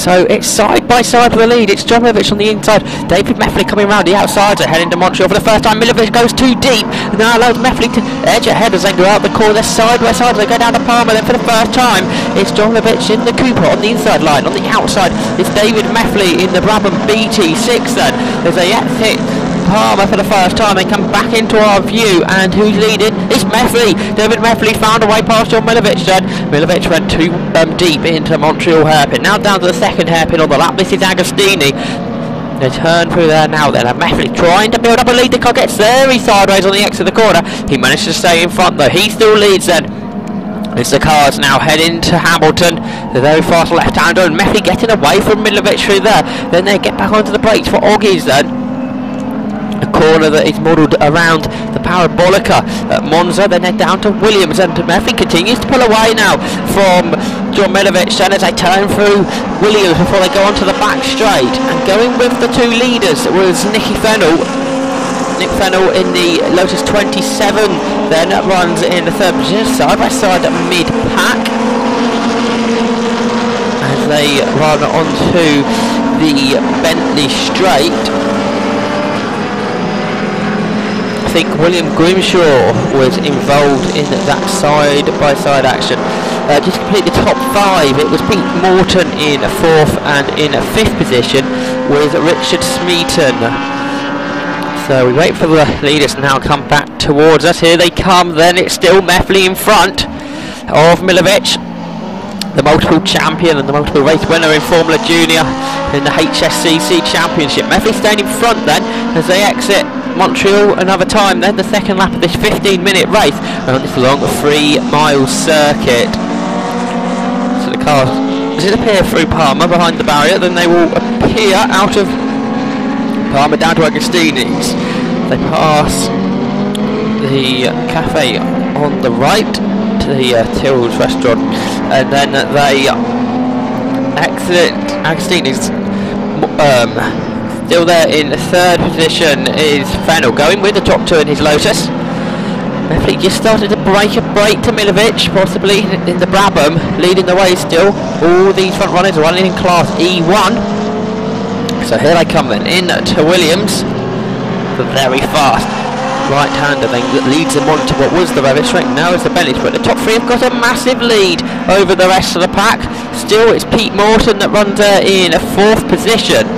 So it's side by side for the lead. It's John Milovic on the inside. David Meffley coming around the outside. They're heading to Montreal for the first time. Milovic goes too deep. Now allows Meffley to edge ahead as they go out the corner. Side by side. They go down to Palmer. Then for the first time, it's John Milovic in the Cooper on the inside line. On the outside, it's David Meffley in the Brabham BT6 then. As they hit Palmer for the first time, they come back into our view, and who's leading? It's Meffley. David Meffley found a way past John Milovic then. Milovic went too deep into Montreal hairpin. Now down to the second hairpin on the lap. This is Agostini. They turn through there now then, and Meffley trying to build up a lead. The car gets very sideways on the exit of the corner. He managed to stay in front though. He still leads then. It's the cars now heading to Hamilton. The very fast left-hander, and Meffley getting away from Milovic through there. Then they get back onto the brakes for Oggies then. A corner that is modelled around the Parabolica at Monza. Then they're down to Williams, and Meffley continues to pull away now from John Milovic. Then as they turn through Williams before they go onto the back straight, and going with the two leaders was Nick Fennell in the Lotus 27 then runs in the third position, side by side at mid-pack as they run onto the Bentley straight. I think William Grimshaw was involved in that side-by-side action. Just to complete the top five, it was Pete Morton in 4th, and in 5th position was Richard Smeaton. So we wait for the leaders to now come back towards us. Here they come then. It's still Meffley in front of Milovic, the multiple champion and the multiple race winner in Formula Junior in the HSCC Championship. Meffley staying in front then as they exit Montreal another time then, the second lap of this 15-minute race around this long 3-mile circuit. So the cars disappear through Palmer behind the barrier, then they will appear out of Palmer down to Agostini's. They pass the cafe on the right to the Till's restaurant, and then they exit Agostini's. Still there in third position is Fennell, going with the top two in his Lotus. Meffley just started to break a break to Milovic, possibly in the Brabham, leading the way still. All these front runners are running in class E1. So here they come then, in to Williams, the very fast right-hander then leads them on to what was the Revit strength, now is the Bentley, but the top three have got a massive lead over the rest of the pack. Still it's Pete Morton that runs in 4th position.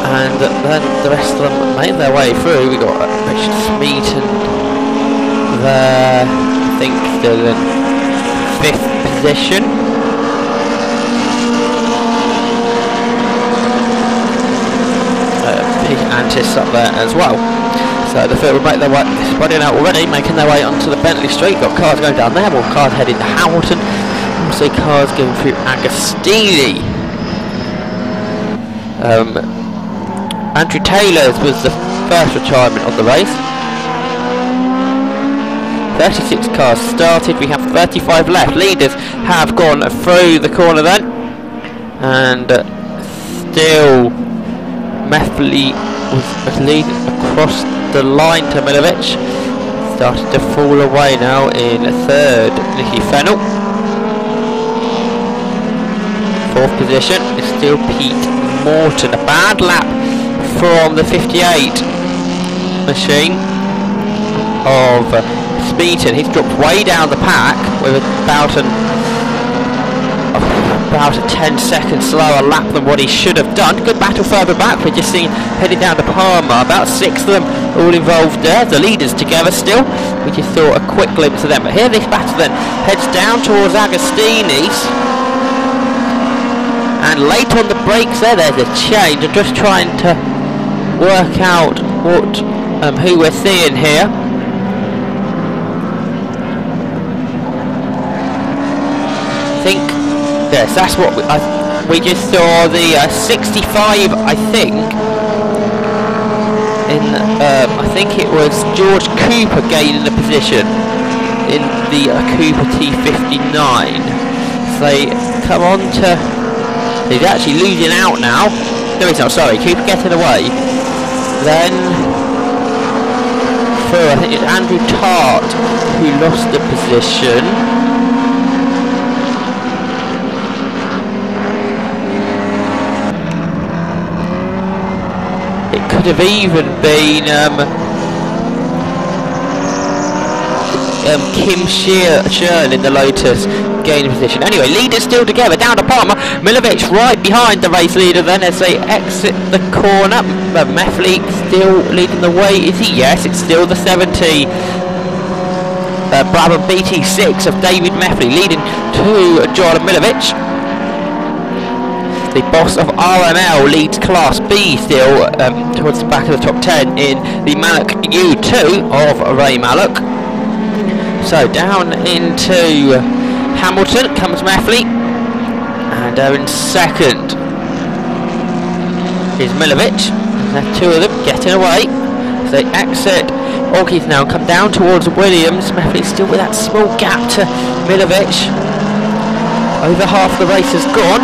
And then the rest of them made their way through. We got Richard Smeaton there, I think still in 5th position. Pete Antis up there as well. So the field will make their way, spreading out already, making their way onto the Bentley Street. Got cars going down there, more cars heading to Hamilton. Also cars going through Agostini. Andrew Taylor's was the first retirement of the race. 36 cars started, we have 35 left. Leaders have gone through the corner then, and still Meffley was leading across the line to Milovic. Started to fall away now in 3rd, Nicky Fennell. 4th position is still Pete Morton. A bad lap from the 58 machine of Smeaton. He's dropped way down the pack with about a 10-second slower lap than what he should have done. Good battle further back. We're just seeing heading down to Palmer. About 6 of them all involved there. The leaders together still. We just thought a quick glimpse of them. But here this battle then heads down towards Agostini's. And late on the brakes there's a change. I'm just trying to work out what who we're seeing here. I think yes, that's what we just saw. The 65, I think. I think it was George Cooper gaining the position in the Cooper T59. So they come on to. He's actually losing out now. No, he's not. Sorry, Cooper getting away. Then through, I think it's Andrew Tart who lost the position. might have even been Kim Sheeran in the Lotus gaining position. Anyway, leaders still together, down to Palmer. Milovic right behind the race leader then as they exit the corner. But Meffley still leading the way, is he? Yes, it's still the 70 Brabham BT6 of David Meffley leading to John Milovic. The boss of RML leads Class B still towards the back of the top 10 in the Mallock U2 of Ray Mallock. So down into Hamilton comes Meffley, and in second is Milovic. And the two of them getting away. So they exit Orkies now and come down towards Williams. Meffley still with that small gap to Milovic. Over half the race has gone.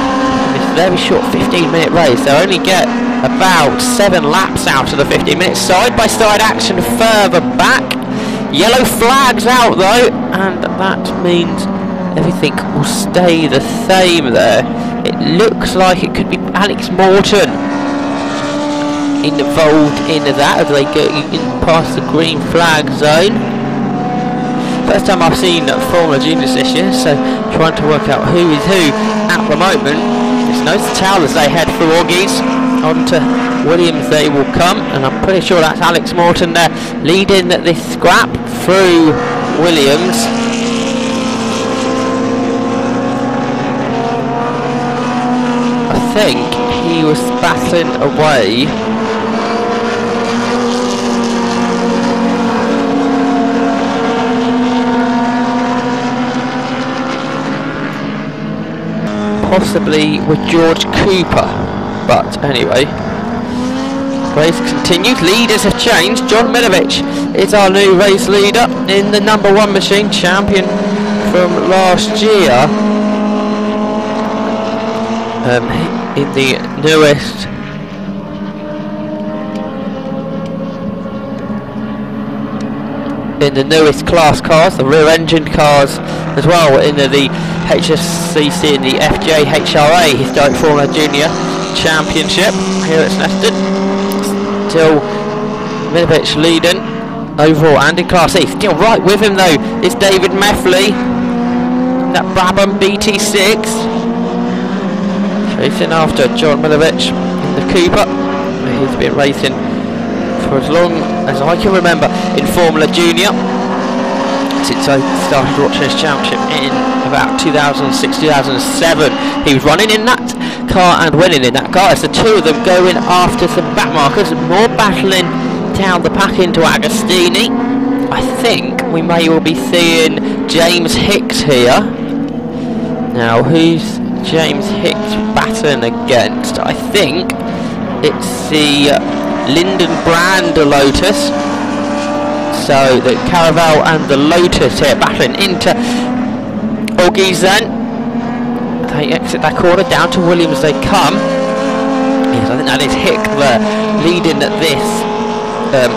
This very short 15-minute race. They'll only get about 7 laps out of the 15 minutes. Side-by-side action further back. Yellow flags out though, and that means everything will stay the same there. It looks like it could be Alex Morton involved in that as they go past the green flag zone. First time I've seen Formula Juniors this year, so trying to work out who is who at the moment. It's nose to tail as they head through Orgies. On to Williams they will come, and I'm pretty sure that's Alex Morton there leading this scrap through Williams. I think he was battling away. Possibly with George Cooper, but anyway, race continues. Leaders have changed. John Milovic is our new race leader in the #1 machine, champion from last year. In the newest class cars, the rear engine cars as well, in the HSCC and the FJHRA Historic Formula Junior Championship here at Snetterton. Still Milovic leading overall and in Class E. Still right with him though is David Meffley, that Brabham BT6, chasing after John Milovic in the Cooper. He's been racing for as long as I can remember in Formula Junior, since I started watching this championship in about 2006-2007. He was running in that car and winning in that car as the two of them going after some back markers, more battling down the pack into Agostini. I think we may well be seeing James Hicks here. Now who's James Hicks battling against? I think it's the Lyndon Brand Lotus. So the Caravel and the Lotus here battling into Orgies then. They exit that corner, down to Williams they come. Yes, I think that is Hick there leading this the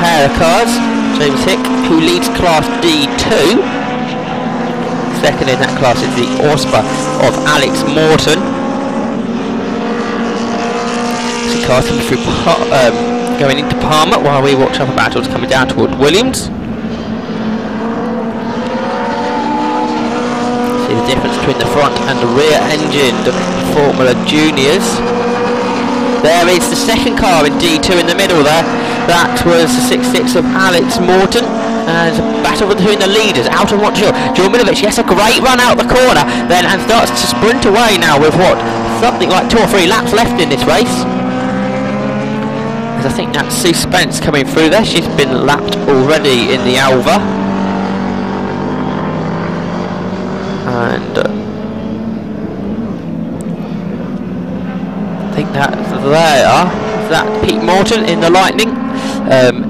pair of cars. James Hick, who leads Class D2. Second in that class is the Auspa of Alex Morton. See cars coming through going into Palmer while we watch other battles coming down toward Williams. See the difference between the front and the rear engine of Formula Juniors. There is the second car in D2 in the middle there. That was the 6.6 of Alex Morton. And a battle between the leaders out of Montreal. John Milovic, yes, a great run out the corner then, and starts to sprint away now with what? Something like 2 or 3 laps left in this race. I think that's Sue Spence coming through there. She's been lapped already in the Alva. And I think that's there. Is that Pete Morton in the Lightning?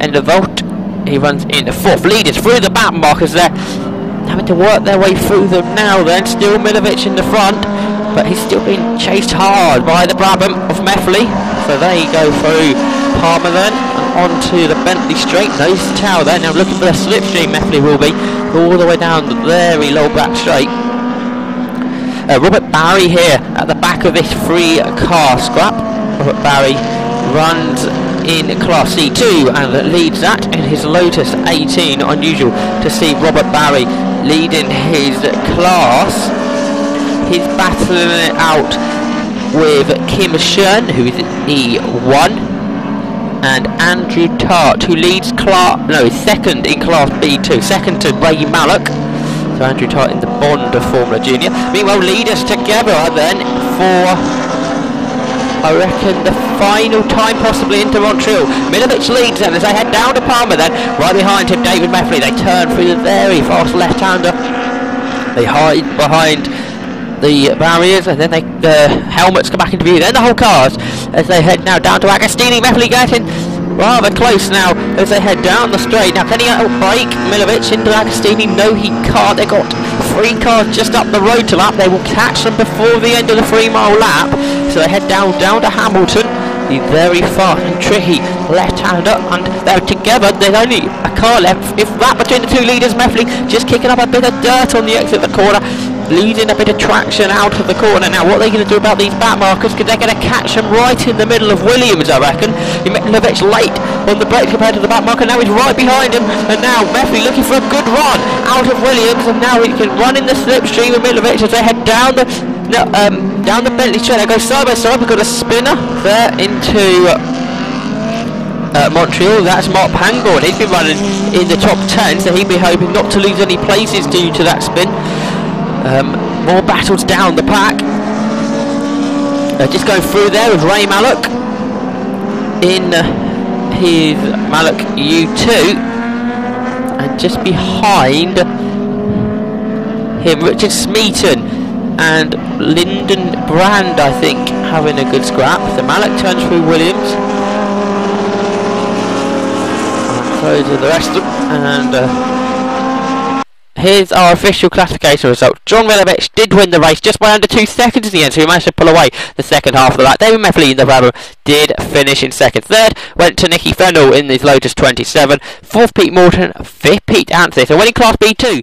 End of Volt. He runs in the 4th. Leaders through the back markers there. Having to work their way through them now then. Still Milovic in the front, but he's still being chased hard by the Brabham of Meffley. So they go through Palmer then, and onto the Bentley straight, nose to tail there. Now looking for the slipstream, Meffley will be all the way down the very low back straight. Robert Barry here at the back of this 3-car scrap. Robert Barry runs in Class C2 and leads that in his Lotus 18. Unusual to see Robert Barry leading his class. He's battling it out with Kim Shern, who is E1, and Andrew Tart, who leads is second in Class B2, second to Ray Mallock. So Andrew Tart in the Bond of Formula Junior. Meanwhile, leaders together then for, I reckon, the final time possibly into Montreal. Milovic leads then as they head down to Palmer then. Right behind him, David Meffley. They turn through the very fast left-hander. They hide behind the barriers, and then the helmets come back into view. Then the whole cars as they head now down to Agostini. Meffley getting rather close now as they head down the straight. Now can he outbrake Milovic into Agostini? No, he can't. They've got 3 cars just up the road to lap. They will catch them before the end of the 3-mile lap. So they head down to Hamilton. The very fast and tricky left-hander, and they're together. There's only a car left, if that, between the 2 leaders. Meffley just kicking up a bit of dirt on the exit of the corner, losing a bit of traction out of the corner. Now what are they going to do about these back markers? Because they're going to catch them right in the middle of Williams, I reckon. Milovic late on the brakes compared to the back marker. Now he's right behind him, and now Meffley looking for a good run out of Williams, and now he can run in the slipstream of Milovic as they head down the Bentley straight. They go side by side. We've got a spinner there into Montreal. That's Mark Pangborn. He's been running in the top 10, so he'd be hoping not to lose any places due to that spin. More battles down the pack. Just going through there with Ray Mallock in his Mallock U2, and just behind him Richard Smeaton and Lyndon Brand, I think, having a good scrap. So Mallock turns through Williams, and so do the rest of them. And here's our official classification result. John Milovic did win the race just by under 2 seconds in the end, so he managed to pull away the second half of the lap. David Meffley in the Brabham did finish in second. Third went to Nicky Fennell in his Lotus 27. Fourth, Pete Morton. Fifth, Pete Anthony. So winning Class B2.